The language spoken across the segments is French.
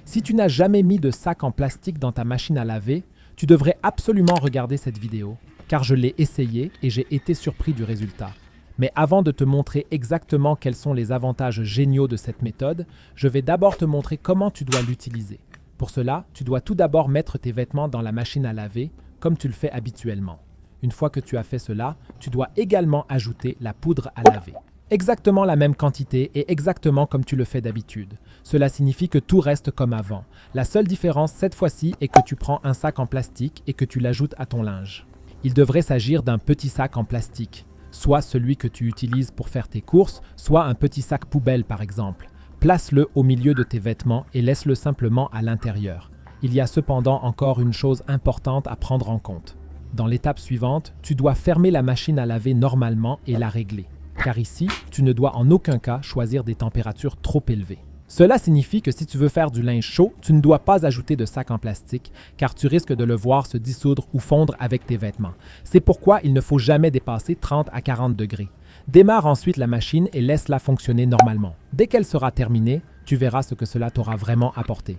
Si tu n'as jamais mis de sac en plastique dans ta machine à laver, tu devrais absolument regarder cette vidéo, car je l'ai essayé et j'ai été surpris du résultat. Mais avant de te montrer exactement quels sont les avantages géniaux de cette méthode, je vais d'abord te montrer comment tu dois l'utiliser. Pour cela, tu dois tout d'abord mettre tes vêtements dans la machine à laver, comme tu le fais habituellement. Une fois que tu as fait cela, tu dois également ajouter la poudre à laver. Exactement la même quantité et exactement comme tu le fais d'habitude. Cela signifie que tout reste comme avant. La seule différence cette fois-ci est que tu prends un sac en plastique et que tu l'ajoutes à ton linge. Il devrait s'agir d'un petit sac en plastique, soit celui que tu utilises pour faire tes courses, soit un petit sac poubelle par exemple. Place-le au milieu de tes vêtements et laisse-le simplement à l'intérieur. Il y a cependant encore une chose importante à prendre en compte. Dans l'étape suivante, tu dois fermer la machine à laver normalement et la régler. Car ici, tu ne dois en aucun cas choisir des températures trop élevées. Cela signifie que si tu veux faire du linge chaud, tu ne dois pas ajouter de sac en plastique car tu risques de le voir se dissoudre ou fondre avec tes vêtements. C'est pourquoi il ne faut jamais dépasser 30 à 40 degrés. Démarre ensuite la machine et laisse-la fonctionner normalement. Dès qu'elle sera terminée, tu verras ce que cela t'aura vraiment apporté.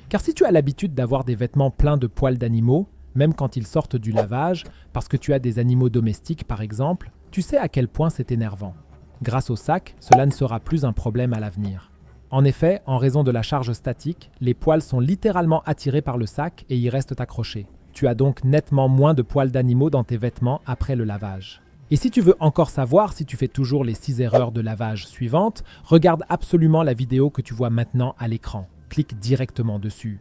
Car si tu as l'habitude d'avoir des vêtements pleins de poils d'animaux, même quand ils sortent du lavage, parce que tu as des animaux domestiques par exemple, tu sais à quel point c'est énervant. Grâce au sac, cela ne sera plus un problème à l'avenir. En effet, en raison de la charge statique, les poils sont littéralement attirés par le sac et y restent accrochés. Tu as donc nettement moins de poils d'animaux dans tes vêtements après le lavage. Et si tu veux encore savoir si tu fais toujours les 6 erreurs de lavage suivantes, regarde absolument la vidéo que tu vois maintenant à l'écran. Clique directement dessus.